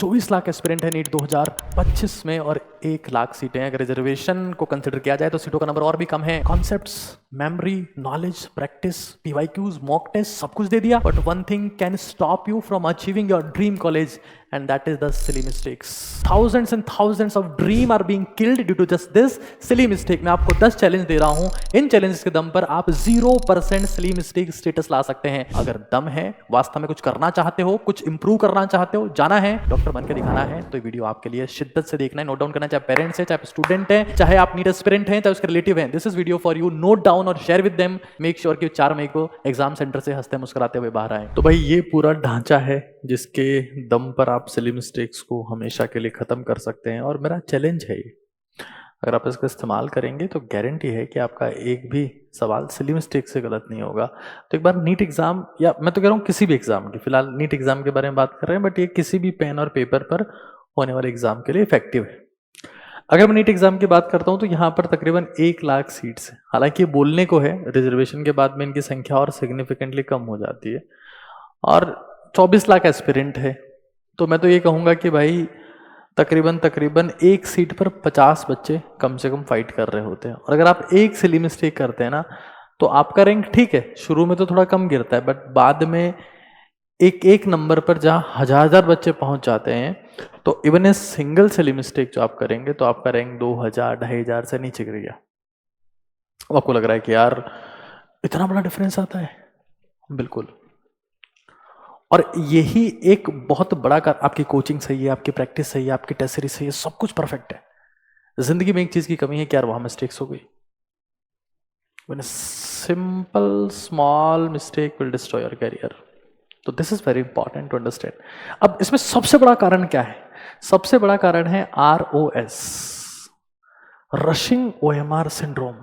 24 lakh aspirant है NEET 2025 में और 1 लाख सीटें। अगर रिजर्वेशन को कंसिडर किया जाए तो सीटों का नंबर और भी कम है। Concepts, memory, knowledge, practice, PYQs, mock test सब कुछ दे दिया, but one thing can stop you from achieving your dream college and that is the silly mistakes. Thousands and thousands of dream are being killed due to just this silly mistake. मैं आपको 10 challenge दे रहा हूं, इन challenges के दम पर आप 0% silly mistake status ला सकते हैं। अगर दम है, वास्तव में कुछ करना चाहते हो, कुछ इंप्रूव करना चाहते हो, जाना है, डॉक्टर बनकर दिखाना है, तो ये वीडियो आपके लिए शिद्दत से देखना है, नोट डाउन करना है, चाहे पेरेंट्स है, चाहे स्टूडेंट है, चाहे आप नीट एस्पिरेंट हैं, चाहे उसके रिलेटिव हैं। This is video for you, note down और share with them. Make sure कि 4 मई को एग्जाम सेंटर से हंसते मुस्कुराते हुए बाहर आए। तो भाई ये पूरा ढांचा है जिसके दम पर आप सिली मिस्टेक्स को हमेशा के लिए खत्म कर सकते हैं, और मेरा चैलेंज है ये, अगर आप इसका इस्तेमाल करेंगे तो गारंटी है कि आपका एक भी सवाल सिली मिस्टेक से गलत नहीं होगा। तो एक बार नीट एग्जाम, या मैं तो कह रहा हूँ किसी भी एग्जाम की, फिलहाल नीट एग्जाम के बारे में बात कर रहे हैं, बट ये किसी भी पेन और पेपर पर होने वाले एग्जाम के लिए इफेक्टिव है। अगर मैं नीट एग्जाम की बात करता हूं तो यहाँ पर तकरीबन 1 लाख सीट्स है। हालांकि बोलने को है, रिजर्वेशन के बाद में इनकी संख्या और सिग्निफिकेंटली कम हो जाती है, और 24 लाख एस्पिरेंट है। तो मैं तो ये कहूँगा कि भाई तकरीबन एक सीट पर 50 बच्चे कम से कम फाइट कर रहे होते हैं, और अगर आप एक सिली मिस्टेक करते हैं ना तो आपका रैंक ठीक है, शुरू में तो थोड़ा कम गिरता है, बट बाद में एक नंबर पर जहाँ हजार बच्चे पहुंच जाते हैं, तो even a single silly mistake जो आप करेंगे तो आपका रैंक 2000 2500 से नीचे गिर गया। अब आपको लग रहा है कि यार इतना बड़ा डिफरेंस आता है, बिल्कुल। और यही एक बहुत बड़ा आपकी कोचिंग सही है, आपकी प्रैक्टिस सही है, आपकी टेस्ट सीरीज सही है, सब कुछ परफेक्ट है। जिंदगी में एक चीज की कमी है कि यार वहां मिस्टेक्स हो गई। Simple small mistake will destroy your career. तो this is very important to understand. अब इसमें सबसे बड़ा कारण क्या है? सबसे बड़ा कारण है ROS, रशिंग OMR सिंड्रोम।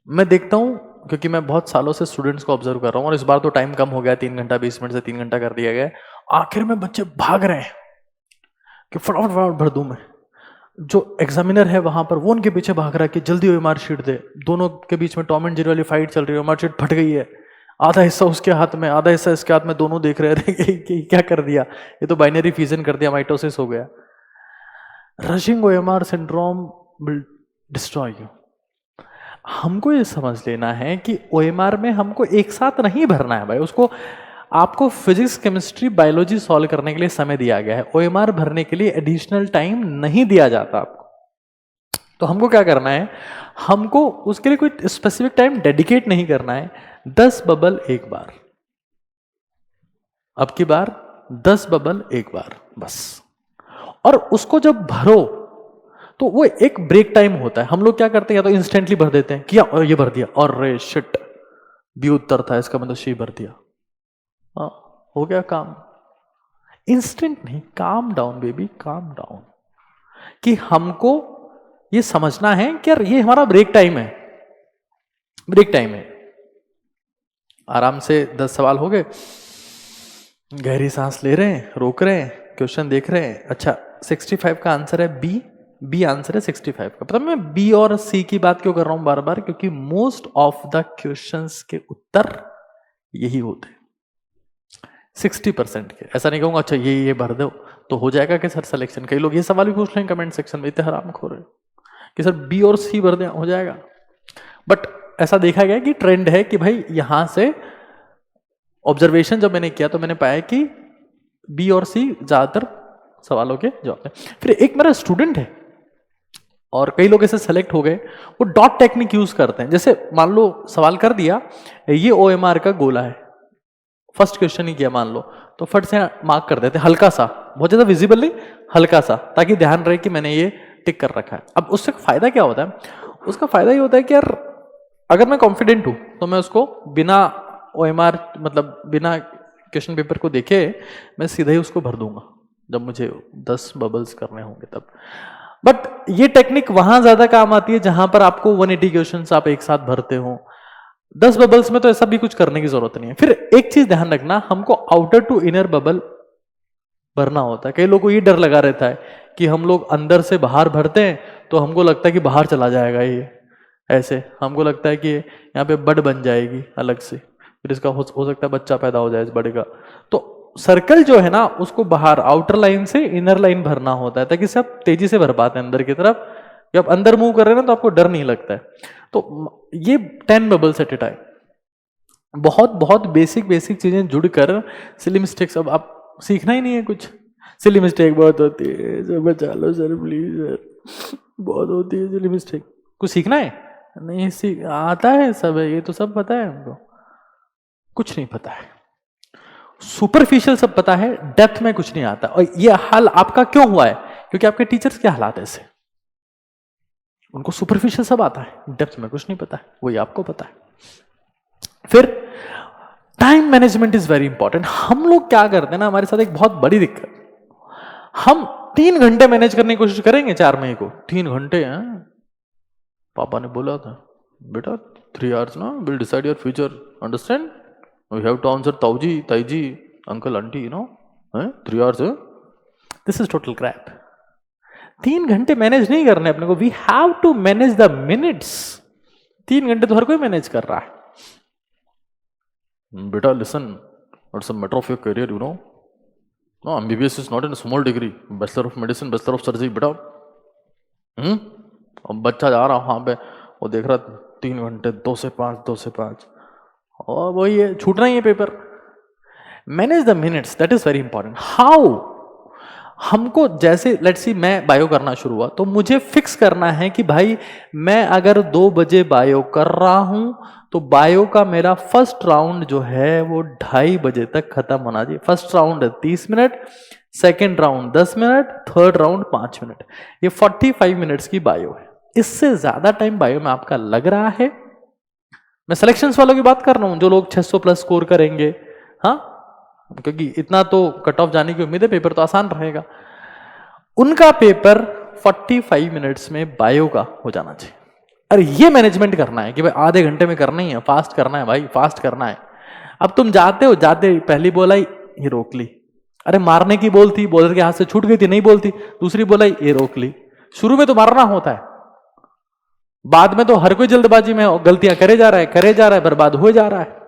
मैं देखता हूं, क्योंकि मैं बहुत सालों से स्टूडेंट्स को ऑब्जर्व कर रहा हूं, और इस बार तो टाइम कम हो गया, 3 घंटा 20 मिनट से 3 घंटा कर दिया गया। आखिर में बच्चे भाग रहे हैं कि फटाफट भर दूं मैं। जो एग्जामिनर है वहां पर वो उनके पीछे भाग रहा है कि जल्दी OMR शीट दे। दोनों के बीच में टॉम एंड जेरी वाली फाइट चल रही है, OMR शीट फट गई है, आधा हिस्सा उसके हाथ में, आधा हिस्सा इसके हाथ में, दोनों देख रहे थे कि क्या कर दिया, ये तो बाइनरी फ्यूजन कर दिया, माइटोसिस हो गया। Rushing OMR syndrome will destroy you. हमको ये समझ लेना है कि OMR में हमको एक साथ नहीं भरना है भाई, उसको आपको फिजिक्स, केमिस्ट्री, बायोलॉजी सॉल्व करने के लिए समय दिया गया है, OMR भरने के लिए एडिशनल टाइम नहीं दिया जाता आपको। तो हमको क्या करना है, हमको उसके लिए कोई स्पेसिफिक टाइम डेडिकेट नहीं करना है। 10 बबल एक बार, अब की बार 10 बबल एक बार बस। और उसको जब भरो तो वो एक ब्रेक टाइम होता है। हम लोग क्या करते हैं, या तो इंस्टेंटली भर देते हैं, किया और ये भर दिया, और रे शिट बी उत्तर था, इसका मतलब शी भर दिया, हाँ हो गया काम। इंस्टेंट नहीं, calm down baby, calm down. कि हमको ये समझना है कि यार ये हमारा ब्रेक टाइम है, ब्रेक टाइम है। आराम से 10 सवाल हो गए, गहरी सांस ले रहे हैं, रोक रहे हैं, क्वेश्चन देख रहे हैं। अच्छा 65 का आंसर है बी आंसर है 65 का। पता मैं बी और सी की बात क्यों कर रहा हूं बार बार, क्योंकि मोस्ट ऑफ द क्वेश्चंस के उत्तर यही होते हैं 60% के। ऐसा नहीं कहूंगा अच्छा ये भर दो तो हो जाएगा कि सर सिलेक्शन। कई लोग ये सवाल भी पूछ रहे हैं कमेंट सेक्शन में, इतने हराम खो रहे कि सर बी और सी भर दें हो जाएगा। बट ऐसा देखा गया कि ट्रेंड है कि भाई यहां से ऑब्जर्वेशन जब मैंने किया तो मैंने पाया कि बी और सी ज्यादातर सवालों के जवाब हैं। फिर एक मेरा स्टूडेंट है और कई लोग ऐसे सेलेक्ट हो गए, वो डॉट टेक्निक यूज करते हैं। जैसे मान लो सवाल कर दिया, ये OMR का गोला है, फर्स्ट क्वेश्चन ही किया मान लो, तो फट से मार्क कर देते हल्का सा, बहुत ज्यादा विजिबल नहीं, हल्का सा, ताकि ध्यान रहे कि मैंने ये टिक कर रखा है। अब उससे फायदा क्या होता है? उसका फायदा ये होता है कि यार अगर मैं कॉन्फिडेंट हूं तो मैं उसको बिना OMR मतलब बिना क्वेश्चन पेपर को देखे मैं सीधा ही उसको भर दूंगा जब मुझे 10 बबल्स करने होंगे तब। बट ये टेक्निक वहां ज्यादा काम आती है जहां पर आपको 180 क्वेश्चंस आप एक साथ भरते हो। 10 बबल्स में तो ऐसा भी कुछ करने की जरूरत नहीं है। फिर एक चीज ध्यान रखना, हमको आउटर टू इनर बबल भरना होता है। कई लोगों को ये डर लगा रहता है कि हम लोग अंदर से बाहर भरते हैं तो हमको लगता है कि बाहर चला जाएगा ये, ऐसे हमको लगता है कि यहाँ पे बड बन जाएगी अलग से, फिर इसका हो सकता है बच्चा पैदा हो जाए इस बड़े का। तो सर्कल जो है ना उसको बाहर आउटर लाइन से इनर लाइन भरना होता है ताकि सब तेजी से भर पाते हैं अंदर की तरफ। जब अंदर मूव कर रहे हैं ना तो आपको डर नहीं लगता है। तो ये 10 बबल्स एट ए टाइम, बहुत बहुत बेसिक बेसिक चीजें जुड़कर सिली मिस्टेक्स। अब आप सीखना ही नहीं है कुछ, सिली मिस्टेक बहुत होती है सर, बचा लो सर प्लीज सर, बहुत होती है सिली मिस्टेक। कुछ सीखना है नहीं, सीख आता है सब है, ये तो सब पता है हमको, कुछ नहीं पता है, सुपरफिशियल सब पता है, डेप्थ में कुछ नहीं आता। और ये हाल आपका क्यों हुआ है? क्योंकि आपके टीचर्स के हालात ऐसे, उनको सुपरफिशियल सब आता है, डेप्थ में कुछ नहीं पता है, वही आपको पता है। फिर time management is very important. हम लोग क्या करते हैं ना, हमारे साथ एक बहुत बड़ी दिक्कत, हम 3 घंटे मैनेज करने की कोशिश करेंगे 4 मई को। 3 घंटे हैं, पापा ने बोला था बेटा 3 hours ना will decide your future, understand, we have to answer tauji taiji uncle aunty, you know 3 hours है। This is total crap. 3 घंटे मैनेज नहीं करने अपने को, we have to manage the minutes. 3 घंटे तो हर कोई मैनेज कर रहा है। बेटा listen, it's a matter of your career, you know, no MBBS is not in small degree, bachelor of medicine, bachelor of surgery बेटा। अब बच्चा जा रहा वहां पे, वो देख रहा 3 घंटे 2 से 5 2 से 5, और वही है, छूटना ही है paper. Manage the minutes, that is very important. How? हमको जैसे लेट्स सी मैं बायो करना शुरू हुआ तो मुझे फिक्स करना है कि भाई मैं अगर 2 बजे बायो कर रहा हूं तो बायो का मेरा फर्स्ट राउंड जो है वो 2:30 बजे तक खत्म होना चाहिए। First round 30 minute, second round 10 minute, third round 5 minute, ये 45 मिनट्स की बायो है। इससे ज्यादा टाइम बायो में आपका लग रहा है, मैं सिलेक्शंस वालों की बात कर रहा हूं, जो लोग 600 प्लस स्कोर करेंगे, हाँ, क्योंकि इतना तो कट ऑफ जाने की उम्मीद है, पेपर तो आसान रहेगा, उनका पेपर 45 मिनट्स में बायो का हो जाना चाहिए। अरे ये मैनेजमेंट करना है कि भाई आधे घंटे में करना ही है, फास्ट करना है भाई, फास्ट करना है। अब तुम जाते हो, जाते पहली बोला ये रोक ली, अरे मारने की बोल थी, बॉलर के हाथ से छूट गई थी, नहीं बोलती, दूसरी बोला ये रोक ली। शुरू में तो मारना होता है, बाद में तो हर कोई जल्दबाजी में गलतियां करे जा रहा है, बर्बाद हो जा रहा है।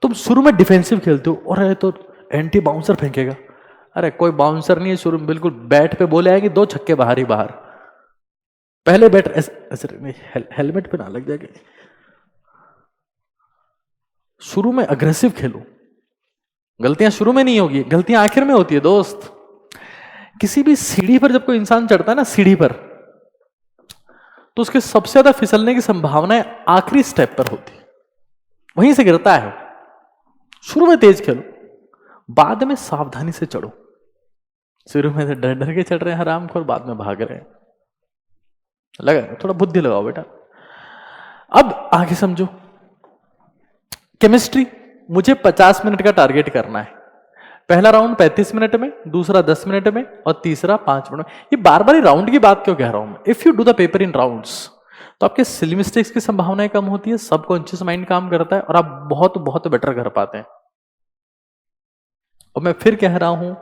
तुम शुरू में डिफेंसिव खेलते हो, और तो एंटी बाउंसर फेंकेगा, अरे कोई बाउंसर नहीं है शुरू में, बिल्कुल बैट पे बोले आएंगे 2 छक्के बाहर ही बाहर। पहले बैट हेलमेट पे ना लग जाएगा। शुरू में अग्रेसिव खेलो, गलतियां शुरू में नहीं होगी, गलतियां आखिर में होती है दोस्त। किसी भी सीढ़ी पर जब कोई इंसान चढ़ता है ना, सीढ़ी पर, तो उसके सबसे ज्यादा फिसलने की संभावना आखिरी स्टेप पर होती है, वहीं से गिरता है। शुरू में तेज खेलो, बाद में सावधानी से चढ़ो। शुरू में डर डर के चढ़ रहे हैं हराम खोर, बाद में भाग रहे हैं, लगा थोड़ा बुद्धि लगाओ बेटा। अब आगे समझो, केमिस्ट्री मुझे 50 मिनट का टारगेट करना है। पहला राउंड 35 मिनट में, दूसरा 10 मिनट में, और तीसरा 5 मिनट में। ये बार बार राउंड की बात क्यों कह रहा हूं मैं? If you do the paper in rounds तो आपके सिली मिस्टेक्स की संभावनाएं कम होती है, सबकॉन्शियस माइंड काम करता है, और आप बहुत बहुत बेटर कर पाते हैं। और मैं फिर कह रहा हूं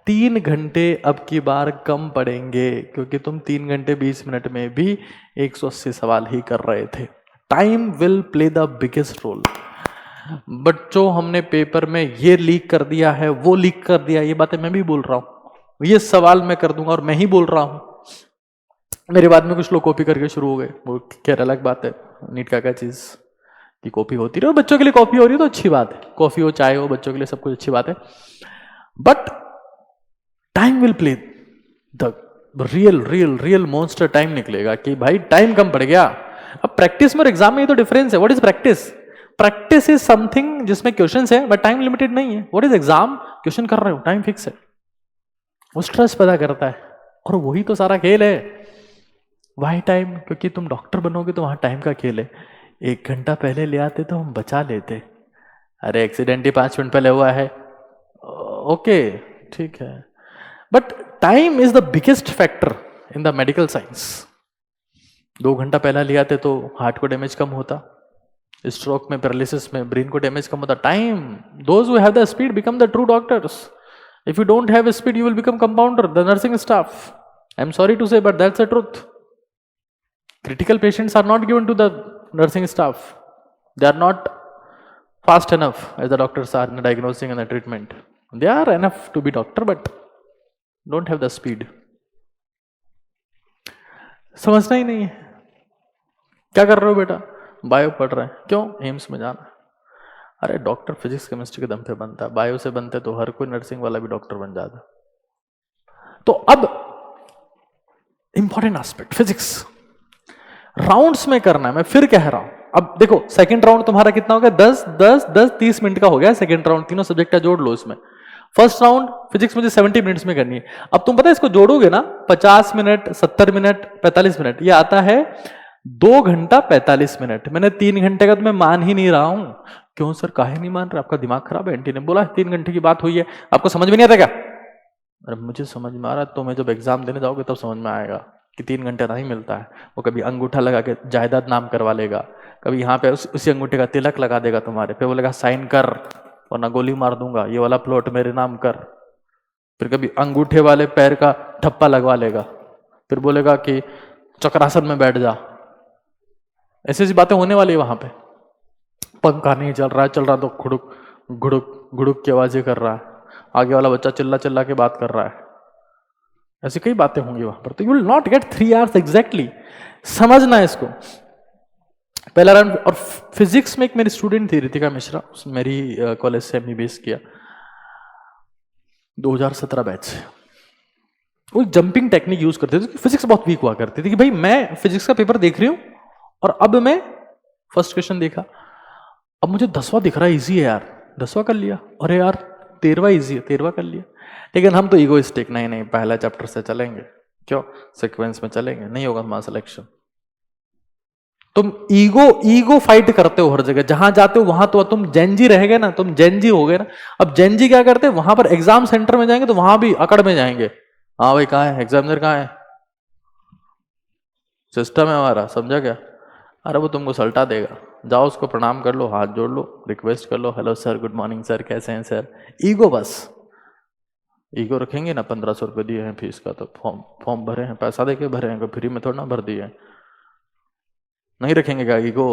3 घंटे अब की बार कम पड़ेंगे, क्योंकि तुम 3 घंटे 20 मिनट में भी 180 सवाल ही कर रहे थे। Time will play the biggest role. बच्चों हमने पेपर में ये लीक कर दिया है, वो लीक कर दिया, ये बातें मैं भी बोल रहा हूं, ये सवाल मैं कर दूंगा और मैं ही बोल रहा हूं। मेरे बाद में कुछ लोग कॉपी करके शुरू हो गए, वो खैर अलग बात है, नीट का क्या चीज की कॉपी होती रही, बच्चों के लिए कॉपी हो रही है तो अच्छी बात है, कॉफी हो चाय हो, बच्चों के लिए सब कुछ अच्छी बात है। But time will play the real real real monster. Time निकलेगा कि भाई टाइम कम पड़ गया। अब प्रैक्टिस में और एग्जाम में ये तो डिफरेंस है। What is practice? Practice is something जिसमें क्वेश्चंस है बट टाइम लिमिटेड नहीं है। What is exam? क्वेश्चन कर रहे हो, टाइम फिक्स है, वो स्ट्रेस पैदा करता है, और वही तो सारा खेल है। Why time? क्योंकि तुम डॉक्टर बनोगे तो वहां टाइम का खेल है। 1 घंटा पहले ले आते तो हम बचा लेते। अरे एक्सीडेंट ही 5 मिनट पहले हुआ है, ओके ठीक है, but time is the biggest factor in the medical science. 2 घंटा पहला ले आते तो हार्ट को डैमेज कम होता, स्ट्रोक में, पैरालिसिस में ब्रेन को डैमेज कम होता। Time, those who have the speed become the true doctors. If you don't have speed you will become compounder, the nursing staff. I am sorry to say but that's the truth. Critical patients are not given to the nursing staff. They are not fast enough as the doctors are in the diagnosing and the treatment. They are enough to be doctor, but don't have the speed. समझना ही नहीं है। क्या कर रहे हो बेटा? Bio पढ़ रहे हैं। क्यों? एम्स में जाना। अरे डॉक्टर फिजिक्स केमिस्ट्री के दम पे बनता है, बायो से बनते तो हर कोई नर्सिंग वाला भी डॉक्टर बन जाता। तो अब इंपॉर्टेंट एस्पेक्ट फिजिक्स राउंड्स में करना है। मैं फिर कह रहा हूं, अब देखो सेकंड राउंड तुम्हारा कितना हो गया? 10 10 10 30 मिनट का हो गया सेकंड राउंड, तीनों सब्जेक्ट का जोड़ लो इसमें। फर्स्ट राउंड फिजिक्स मुझे 70 मिनट्स में करनी है। अब तुम पता है इसको जोड़ोगे ना, 50 मिनट 70 मिनट 45 मिनट, ये आता है 2 घंटा 45 मिनट। मैंने 3 घंटे का तो मैं मान ही नहीं रहा हूं। क्यों सर, काहे नहीं मान रहे? आपका दिमाग खराब है? एंटी ने बोला 3 घंटे की बात हुई है, आपको समझ में नहीं आता क्या? अरे मुझे समझ में आ रहा है, तो मैं जब एग्जाम देने जाओगे तब समझ में आएगा कि 3 घंटे नहीं मिलता है। वो कभी अंगूठा लगा के जायदाद नाम करवा लेगा, कभी यहाँ पे उसी अंगूठे का तिलक लगा देगा तुम्हारे पे, बोलेगा साइन कर वरना गोली मार दूंगा, ये वाला प्लॉट मेरे नाम कर। फिर कभी अंगूठे वाले पैर का ठप्पा लगवा लेगा, फिर बोलेगा कि चक्रासन में बैठ जा। ऐसी ऐसी बातें होने वाली है वहां पे। पंखा नहीं चल रहा तो घुड़ुक घुड़ुक घुड़ुक की आवाजें कर रहा है, आगे वाला बच्चा चिल्ला चिल्ला के बात कर रहा है। ऐसी कई बातें होंगी वहां पर। तो you will not gate 3 hours exactly. समझना है इसको। पहला राउंड। और फिजिक्स में एक मेरी स्टूडेंट थी रितिका मिश्रा, मेरी कॉलेज से एमबीबीएस किया, 2017 बैच से। वो जंपिंग टेक्निक यूज करते थे। फिजिक्स बहुत वीक हुआ करती थी कि भाई मैं फिजिक्स का पेपर देख रही हूं और अब मैं फर्स्ट क्वेश्चन देखा, अब मुझे 10वां दिख रहा है इजी है यार, 10वां कर लिया। अरे यार 13वां इजी है, 13वां कर लिया। लेकिन हम तो ईगोइस्टिक, नहीं पहला चैप्टर से चलेंगे। क्यों? सीक्वेंस में चलेंगे, नहीं होगा तुम्हारा सिलेक्शन। तुम ईगो फाइट करते हो हर जगह, जहां जाते हो वहां तो तुम जेनजी रह गए ना, तुम जेनजी हो गए ना। अब जेनजी क्या करते हैं, वहां पर एग्जाम सेंटर में जाएंगे तो वहां भी अकड़ में जाएंगे। हाँ भाई कहाँ है एग्जामिनर, कहाँ है, सिस्टम है हमारा, समझा क्या? अरे वो तुमको सल्टा देगा, जाओ उसको प्रणाम कर लो, हाथ जोड़ लो, रिक्वेस्ट कर लो, hello sir, good morning sir, कैसे हैं सर। ईगो, बस ईगो रखेंगे ना। 1500 रुपये दिए हैं फीस का, तो फॉर्म भरे हैं, पैसा देके भरे हैं, फ्री में थोड़ा ना भर दिए हैं। नहीं रखेंगे क्या ईगो?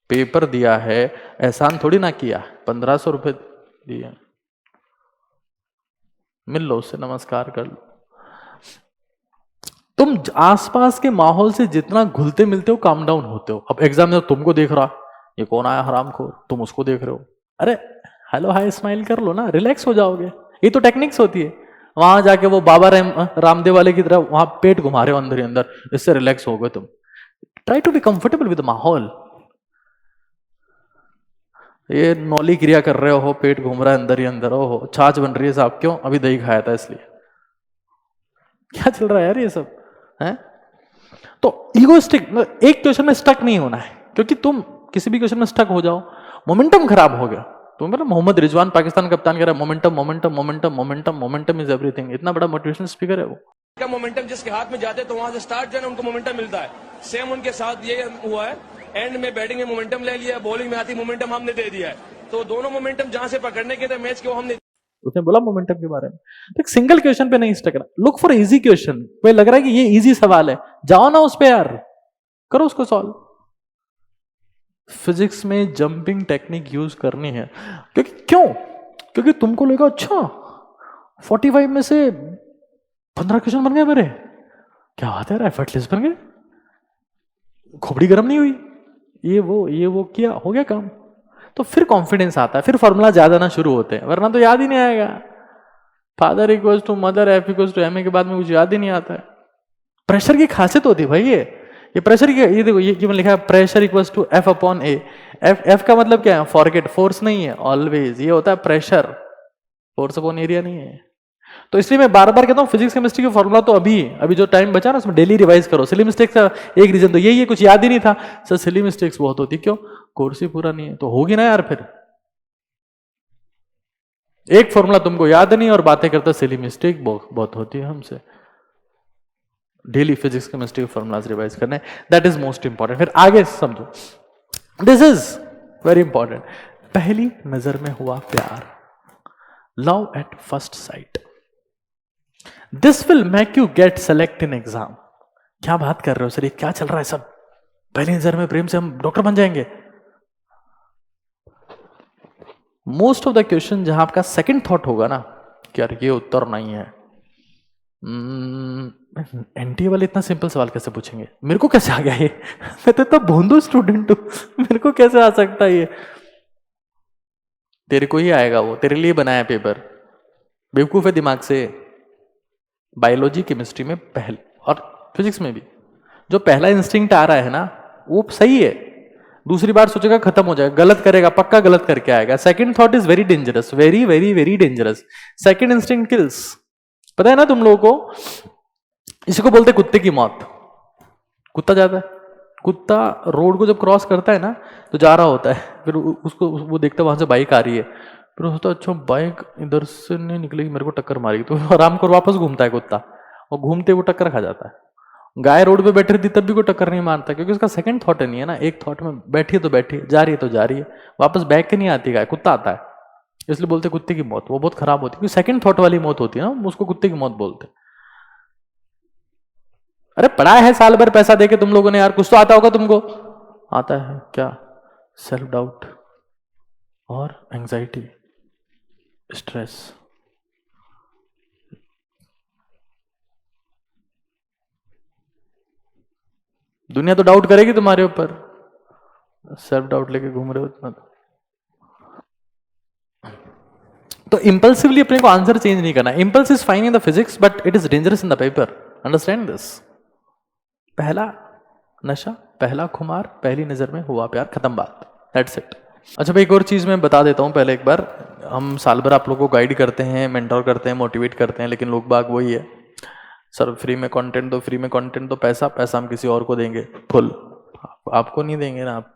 पेपर दिया है, एहसान थोड़ी ना किया, 1500 रुपये दिए, मिल लो उससे, नमस्कार कर लो। तुम आसपास के माहौल से जितना घुलते मिलते हो काम डाउन होते हो। अब एग्जाम में तुमको देख रहा, ये कौन आया हरामखोर, तुम उसको देख रहे हो, अरे हेलो हाय स्माइल कर लो ना, रिलैक्स हो जाओगे। ये तो टेक्निक्स होती है। वहां जाके वो बाबा रामदेव वाले की तरह वहां पेट घुमा रहे हो अंदर ही अंदर, इससे रिलैक्स हो गए तुम। Try to be comfortable with माहौल। ये नौली क्रिया कर रहे हो, पेट घूम रहा है अंदर ही अंदर, हो छाछ बन रही है साहब, क्यों? अभी दही खाया था इसलिए। क्या चल रहा है यार ये सब है? तो ईगोइस्टिक, एक क्वेश्चन में स्टक नहीं होना है, क्योंकि तुम किसी भी क्वेश्चन में स्टक हो जाओ मोमेंटम खराब हो गया। तुम मेरा मोहम्मद रिजवान पाकिस्तान कप्तान कह रहा है momentum momentum momentum momentum momentum is everything. इतना बड़ा मोटिवेशनल स्पीकर है वो। का मोमेंटम जिसके हाथ में जाते तो वहां से स्टार्ट जो है उनको मोमेंटम मिलता है। सेम उनके साथ ये हुआ है, एंड में बैटिंग में मोमेंटम ले लिया, बॉलिंग में आती मोमेंटम हमने दे दिया है। तो दोनों मोमेंटम जहां से पकड़ने के थे मैच के, वो हमने। उसने बोला मोमेंटम के बारे में। तो एक सिंगल क्वेश्चन पे नहीं स्टक रहा, लुक फॉर इजी क्वेश्चन। कोई लग रहा है कि ये इजी सवाल है, जाओ ना उस पे यार, करो उसको सॉल्व। फिजिक्स में जंपिंग टेक्निक यूज करनी है, क्योंकि क्यों? क्योंकि तुमको लगेगा अच्छा 45 में से 15 क्वेश्चन बन गए मेरे, क्या बात है यार, एफर्टलेस बन गए, खोपड़ी गर्म नहीं हुई, ये वो किया, हो गया काम। तो फिर कॉन्फिडेंस आता है, फिर फॉर्मूला ज्यादा ना शुरू होते हैं, वरना तो याद ही नहीं आएगा। Father equals to mother, F equals to M A के बाद में कुछ याद ही नहीं आता है। प्रेशर की खासियत होती है भाई, ये प्रेशर की, ये देखो ये लिखा है pressure equals to F upon A. F का मतलब क्या है? फॉरगेट, फोर्स नहीं है, ऑलवेज। ये होता है प्रेशर, फोर्स अपॉन एरिया नहीं है। तो इसलिए मैं बार बार कहता हूँ फिजिक्स केमिस्ट्री की फॉर्मूला तो अभी जो टाइम बचा ना उसमें डेली रिवाइज करो। सिली मिस्टेक्स का एक रीजन तो यही है, कुछ याद ही नहीं था सर, सिली मिस्टेक्स बहुत होती, क्यों? कोर्स ही पूरा नहीं है, तो होगी ना यार। फिर एक फॉर्मूला तुमको याद नहीं और बातें करता, सिली मिस्टेक बहुत होती है हमसे। Daily physics chemistry formulas revise करने, दैट इज मोस्ट इंपॉर्टेंट। फिर आगे समझो, दिस इज वेरी इंपॉर्टेंट। पहली नजर में हुआ प्यार, love at first sight, this will make you get select in exam. क्या बात कर रहे हो सर, ये क्या चल रहा है सब? पहली नजर में प्रेम से हम डॉक्टर बन जाएंगे? मोस्ट ऑफ द क्वेश्चन जहां आपका सेकंड थॉट होगा ना कि यार ये उत्तर नहीं है, एनटीए वाले इतना सिंपल सवाल कैसे पूछेंगे, मेरे को कैसे आ गया ये मैं तो इतना भोंदू स्टूडेंट हूं, मेरे को कैसे आ सकता है ये। तेरे को ही आएगा, वो तेरे लिए बनाया पेपर, बेवकूफ है दिमाग से। बायोलॉजी केमिस्ट्री में पहले और फिजिक्स में भी जो पहला इंस्टिंक्ट आ रहा है ना वो सही है, दूसरी बार सोचेगा खत्म हो जाएगा, गलत करेगा, पक्का गलत करके आएगा। Second thought is very dangerous, very very very dangerous. Second instinct kills. पता है ना तुम लोगों को, इसी को बोलते कुत्ते की मौत। कुत्ता जाता है, कुत्ता रोड को जब क्रॉस करता है ना तो जा रहा होता है, फिर उसको वो देखता है वहां से बाइक आ रही है, फिर सोचता अच्छा बाइक इधर से नहीं निकलेगी, मेरे को टक्कर मारेगी, तो आराम कर वापस घूमता है कुत्ता, और घूमते वो टक्कर खा जाता है। गाय रोड पे बैठी रहती तब भी कोई टक्कर नहीं मारता, क्योंकि उसका सेकंड थॉट नहीं है ना, एक थॉट में बैठी है तो बैठी है, जा रही है तो जा रही है, वापस बैक के नहीं आती गाय, कुत्ता आता है। इसलिए बोलते कुत्ते की मौत, वो बहुत खराब होती है, क्योंकि सेकंड थॉट वाली मौत होती है ना, उसको कुत्ते की मौत बोलते। अरे पढ़ा है साल भर पैसा देके तुम लोगों ने यार, कुछ तो आता होगा तुमको। आता है क्या? सेल्फ डाउट और एंजाइटी, स्ट्रेस। दुनिया तो डाउट करेगी तुम्हारे ऊपर, सेल्फ डाउट लेके घूम रहे हो इतना। तो इंपल्सिवली अपने को आंसर चेंज नहीं करना। Impulse is fine in the physics but it is dangerous in the paper, understand this. पहला नशा, पहला खुमार, पहली नजर में हुआ प्यार, खत्म बात, दैट्स इट। अच्छा भाई एक और चीज मैं बता देता हूं पहले एक बार, हम साल भर आप लोगों को गाइड करते हैं, मेंटोर करते हैं, मोटिवेट करते हैं, लेकिन लोग बाग वही है, सर फ्री में कंटेंट दो, फ्री में कंटेंट दो, पैसा पैसा हम किसी और को देंगे फुल, आपको नहीं देंगे ना, आप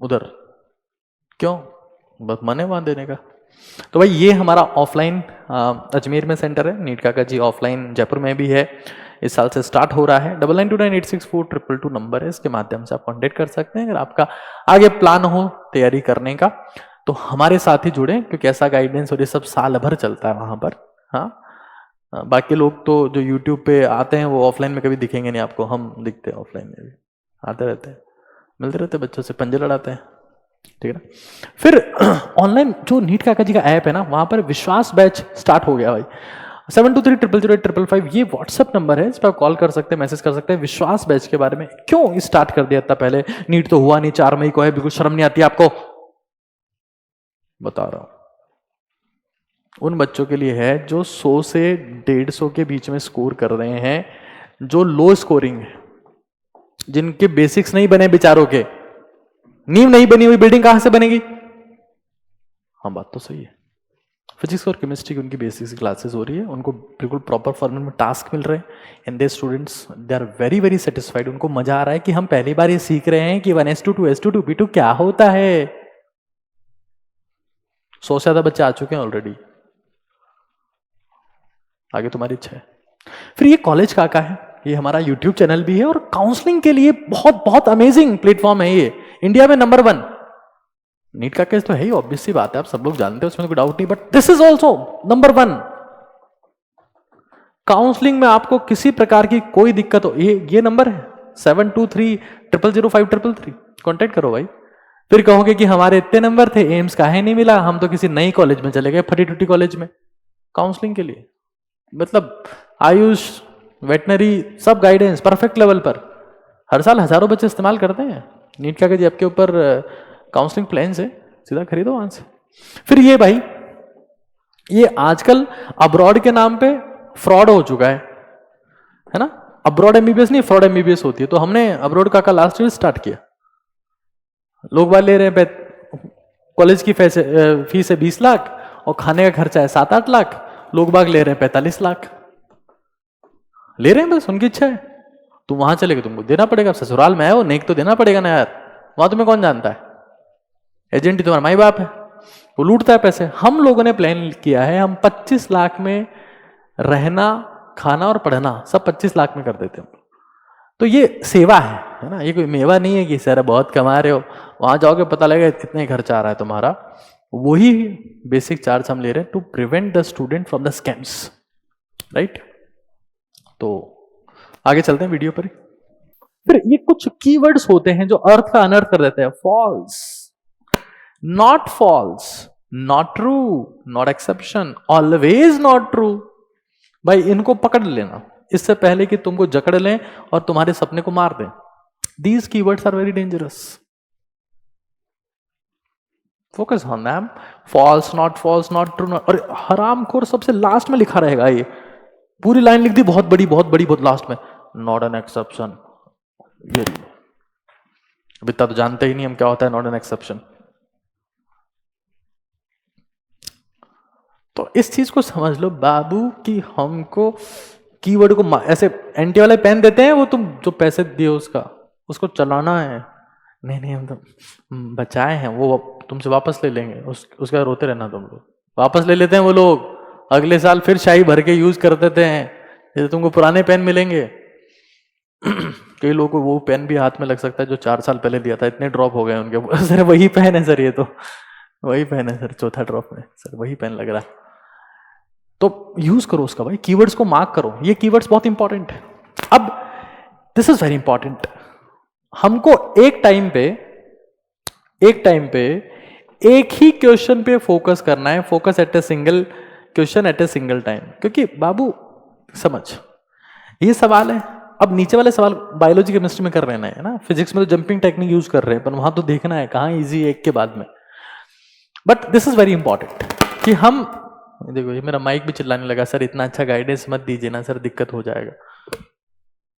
उधर क्यों, बस मन है वहां देने का। तो भाई ये हमारा ऑफलाइन अजमेर में सेंटर है, नीट काका जी ऑफलाइन जयपुर में भी है, इस साल से स्टार्ट हो रहा है। 9929864222 नंबर है, इसके माध्यम से आप कांटेक्ट कर सकते हैं अगर आपका आगे प्लान हो तैयारी करने का, तो हमारे साथ ही जुड़े, क्योंकि ऐसा गाइडेंस और ये सब साल भर चलता है वहां पर। हाँ बाकी लोग तो जो यूट्यूब पे आते हैं वो ऑफलाइन में कभी दिखेंगे नहीं आपको, हम दिखते हैं ऑफलाइन में भी, आते रहते हैं, मिलते रहते हैं, बच्चों से पंजे लड़ाते हैं, ठीक है ना। फिर ऑनलाइन जो नीट काका जी का ऐप है ना, वहां पर विश्वास बैच स्टार्ट हो गया भाई। 72300855 ये व्हाट्सएप नंबर है, इस पर आप कॉल कर सकते हैं, मैसेज कर सकते हैं। विश्वास बैच के बारे में क्यों स्टार्ट कर दिया था पहले, नीट तो हुआ नहीं, 4 मई को है, बिल्कुल शर्म नहीं आती आपको, बता रहा हूं। उन बच्चों के लिए है जो 100 से 150 के बीच में स्कोर कर रहे हैं, जो लो स्कोरिंग है, जिनके बेसिक्स नहीं बने, बेचारों के नींव नहीं बनी हुई, बिल्डिंग कहां से बनेगी। हाँ बात तो सही है। फिजिक्स और केमिस्ट्री की उनकी बेसिक्स क्लासेस हो रही है, उनको बिल्कुल प्रॉपर फॉर्मेट में टास्क मिल रहे हैं, and they students they are very very satisfied. उनको मजा आ रहा है कि हम पहली बार ये सीख रहे हैं कि 1s2 2s2 2p2 क्या होता है। 100 से ज्यादा बच्चे आ चुके हैं ऑलरेडी, आगे तुम्हारी इच्छा है। फिर ये कॉलेज काका है, ये हमारा यूट्यूब चैनल भी है, और काउंसलिंग के लिए बहुत बहुत अमेजिंग प्लेटफॉर्म है ये, इंडिया में नंबर 1। नीट का केस तो है ही, ऑब्वियस सी बात है, आप सब लोग जानते हैं, उसमें कोई डाउट नहीं, but this is also number 1। Counselling में आपको किसी प्रकार की कोई दिक्कत हो, ये नंबर है 72300533, कॉन्टेक्ट करो भाई। फिर कहोगे कि हमारे इतने नंबर थे, एम्स काहे नहीं मिला, हम तो किसी नई कॉलेज में चले गए, फटी टूटी कॉलेज में काउंसलिंग के लिए। मतलब आयुष, वेटनरी, सब गाइडेंस परफेक्ट लेवल पर, हर साल हजारों बच्चे इस्तेमाल करते हैं। नीट का जी आपके ऊपर काउंसलिंग प्लान से सीधा खरीदो वहां से। फिर ये भाई, ये आजकल अब्रॉड के नाम पे फ्रॉड हो चुका है ना। अब्रॉड एमबीबीएस नहीं, फ्रॉड एमबीबीएस होती है। तो हमने अब्रॉड का लास्ट ईयर स्टार्ट किया, लोग बात ले रहे हैं, कॉलेज की फीस है 20 लाख और खाने का खर्चा है 7-8 लाख, लोग बाग ले रहे हैं 45 लाख ले रहे हैं, बस उनकी इच्छा है। तुम वहां चलेगा, तुमको देना पड़ेगा, ससुराल में है वो, नेक तो देना पड़ेगा ना यार, वहां तुम्हें कौन जानता है, एजेंट ही तुम्हारा माई बाप है, वो लूटता है पैसे। हम लोगों ने प्लान किया है, हम 25 लाख में रहना, खाना और पढ़ना सब 25 लाख में कर देते हैं। तो ये सेवा है ना, ये कोई मेवा नहीं है कि सर बहुत कमा रहे हो, वहां जाओगे पता लगेगा इतने खर्चा आ रहा है तुम्हारा। वही बेसिक चार्ज हम ले रहे हैं to prevent the student from the scams, right. तो आगे चलते हैं वीडियो पर। फिर ये कुछ कीवर्ड्स होते हैं जो अर्थ का अनर्थ कर देते हैं। False, not false, not true, not exception, always not true. भाई इनको पकड़ लेना इससे पहले कि तुमको जकड़ लें और तुम्हारे सपने को मार दें। These keywords are very dangerous. Focus on them. False, not true, और हरामखोर सबसे लास्ट में लिखा रहेगा। ये पूरी लाइन लिख दी बहुत बड़ी बहुत लास्ट में, नॉट एन एक्सेप्शन। ये अब इतना तो जानते ही नहीं हम क्या होता है नॉट एन एक्सेप्शन। तो इस चीज को समझ लो बाबू कि हमको कीवर्ड को ऐसे एंटी वाले पेन देते हैं वो, तुम जो पैसे दिए उसको चलाना है। नहीं हम तो बचाए हैं, वो तुमसे वापस ले लेंगे, उसका रोते रहना तुम लोग। वापस ले लेते हैं वो लोग, अगले साल फिर शाही भर के यूज कर देते हैं, जैसे तुमको पुराने पेन मिलेंगे। कई लोगों को वो पेन भी हाथ में लग सकता है जो 4 साल पहले दिया था, इतने ड्रॉप हो गए उनके। सर वही पेन है सर, ये तो वही पेन है सर, चौथा ड्रॉप में सर वही पेन लग रहा है। तो यूज करो उसका भाई, कीवर्ड्स को मार्क करो, ये कीवर्ड्स बहुत इंपॉर्टेंट है। अब दिस इज वेरी इंपॉर्टेंट, हमको एक टाइम पे एक ही क्वेश्चन पे फोकस करना है। Focus at a single question at a single time. क्योंकि बाबू समझ, ये सवाल है, अब नीचे वाले सवाल बायोलॉजी केमिस्ट्री में कर रहे हैं ना, फिजिक्स में तो जंपिंग टेक्निक यूज कर रहे हैं, पर वहां तो देखना है कहां इजी एक के बाद में। But this is very important कि हम, देखो ये मेरा माइक भी चिल्लाने लगा, सर इतना अच्छा गाइडेंस मत दीजिए ना सर, दिक्कत हो जाएगा।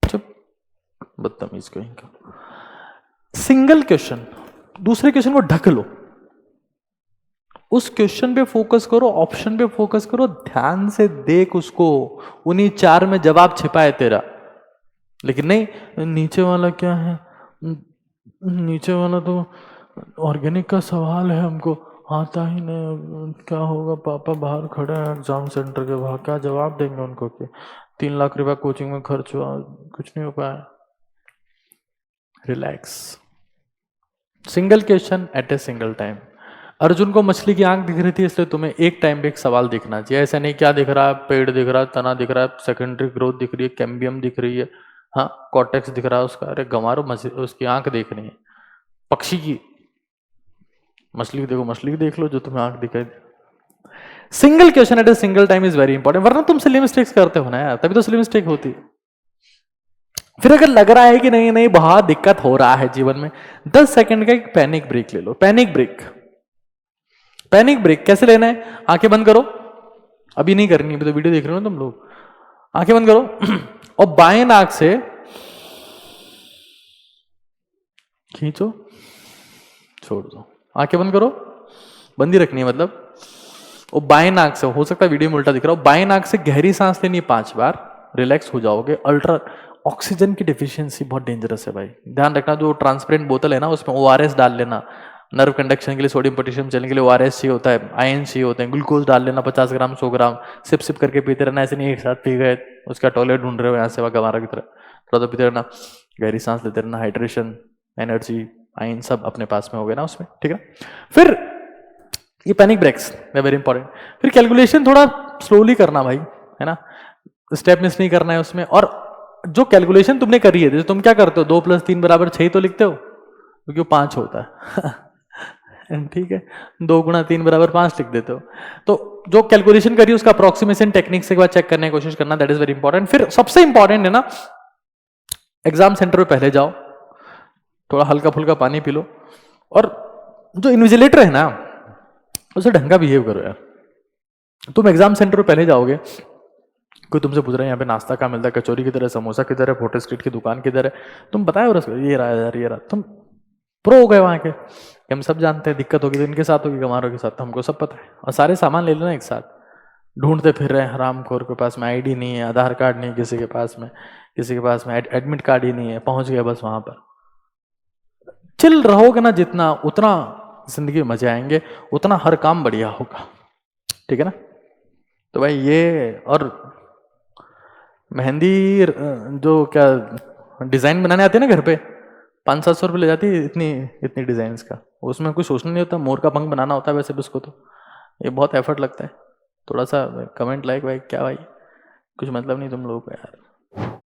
चुप, बदतमीज को इनका। सिंगल क्वेश्चन, दूसरे क्वेश्चन को ढक लो, उस क्वेश्चन पे फोकस करो, ऑप्शन पे फोकस करो, ध्यान से देख उसको, उन्हीं 4 में जवाब छिपा है तेरा। लेकिन नहीं, नीचे वाला क्या है, नीचे वाला तो ऑर्गेनिक का सवाल है, हमको आता ही नहीं, क्या होगा, पापा बाहर खड़े हैं एग्जाम सेंटर के बाहर, क्या जवाब देंगे उनको कि 3 लाख रुपया कोचिंग में खर्च हुआ, कुछ नहीं हो पाया। Relax, single question at a single time. Arjun को मछली की आंख दिख रही थी, इसलिए तुम्हें एक टाइम पे एक सवाल दिखना चाहिए। ऐसा नहीं क्या दिख रहा है, पेड़ दिख रहा है, तना दिख रहा है, सेकेंडरी ग्रोथ दिख रही है, कैम्बियम दिख रही है, हाँ कॉर्टेक्स दिख रहा है उसका, अरे गंवारो उसकी आंख देखनी है। पक्षी की, मछली की देखो, मछली की देख लो जो तुम्हें आंख दिखाई। Single question at a single time is very important, वरना तुम सिली मिस्टेक्स करते हो ना यार, तभी तो सिली मिस्टेक होती है। फिर अगर लग रहा है कि नहीं बहुत दिक्कत हो रहा है जीवन में, 10 सेकंड का एक पैनिक ब्रेक ले लो। पैनिक ब्रेक कैसे लेना है, आंखें बंद करो, अभी नहीं करनी, अभी तो वीडियो देख रहे हो ना तुम लोग। आंखें बंद करो और बाएं नाक से खींचो, छोड़ दो। आंखें बंद करो, बंदी रखनी है मतलब। और बाएं नाक से, हो सकता है वीडियो में उल्टा दिख रहा हो, बाएं नाक से गहरी सांस लेनी है 5 बार, रिलैक्स हो जाओगे। अल्ट्रा ऑक्सीजन की डिफिशियंसी बहुत डेंजरस है भाई, ध्यान रखना। जो ट्रांसपेरेंट बोतल है ना, उसमें ORS डाल लेना, नर्व कंडक्शन के लिए, सोडियम पोटेशियम चलने के लिए ORS चाहिए होता है, आयन चाहिए होते हैं, ग्लूकोज डाल लेना 50 ग्राम 100 ग्राम, सिप करके पीते रहना। ऐसे नहीं एक साथ पी गए, उसका टॉयलेट ढूंढ रहे हो यहाँ से वहाँ गंवारा की तरह, थोड़ा पीते रहना, गहरी सांस लेते रहना, हाइड्रेशन, एनर्जी, आयन सब अपने पास में हो गए ना उसमें, ठीक है। फिर ये पैनिक ब्रेक्स वेरी इंपॉर्टेंट। फिर कैलकुलेशन थोड़ा स्लोली करना भाई, है ना, स्टेप मिस नहीं करना है उसमें। और जो कैलकुलेशन तुमने करी है, जैसे तुम क्या करते हो, 2 + 3 = 6 तो लिखते हो, क्योंकि वो 5 होता है ठीक है, 2 × 3 = 5 लिख देते हो। तो जो कैलकुलेशन करी उसका अप्रोक्सीमेशन टेक्निक से एक बार चेक करने की कोशिश करना, दैट इज वेरी इंपॉर्टेंट। फिर सबसे इंपॉर्टेंट है ना, एग्जाम सेंटर पे पहले जाओ, थोड़ा हल्का फुल्का पानी पी लो, और जो इन्विजिलेटर है ना उसे ढंग का बिहेव करो यार। तुम एग्जाम सेंटर पे पहले जाओगे, कोई तुमसे पूछ रहा है यहाँ पे नाश्ता कहाँ मिलता है, कचौरी किधर है, समोसा किधर है, फोटो स्ट्रीट की दुकान किधर है, तुम बताओ ये रहा यार, ये रहा, तुम प्रो हो गए वहां के। हम सब जानते हैं दिक्कत होगी तो इनके साथ होगी, गंवारों के साथ, तो हमको सब पता है। और सारे सामान ले लेना एक साथ, ढूंढते फिर रहे हैं हरामखोर के पास में ID नहीं है, आधार कार्ड नहीं है किसी के पास में एडमिट कार्ड ही नहीं है, पहुंच गए बस वहां पर। चिल रहोगे ना जितना, उतना जिंदगी में मजे आएंगे, उतना हर काम बढ़िया होगा, ठीक है ना। तो भाई ये, और मेहंदी जो क्या डिजाइन बनाने आते हैं ना घर पे, 500-700 रुपये ले जाती है इतनी डिजाइन का, उसमें कुछ सोचना नहीं होता, मोर का पंख बनाना होता है वैसे भी उसको, तो ये बहुत एफर्ट लगता है। थोड़ा सा कमेंट लाइक भाई, क्या भाई कुछ मतलब नहीं तुम लोगों को यार।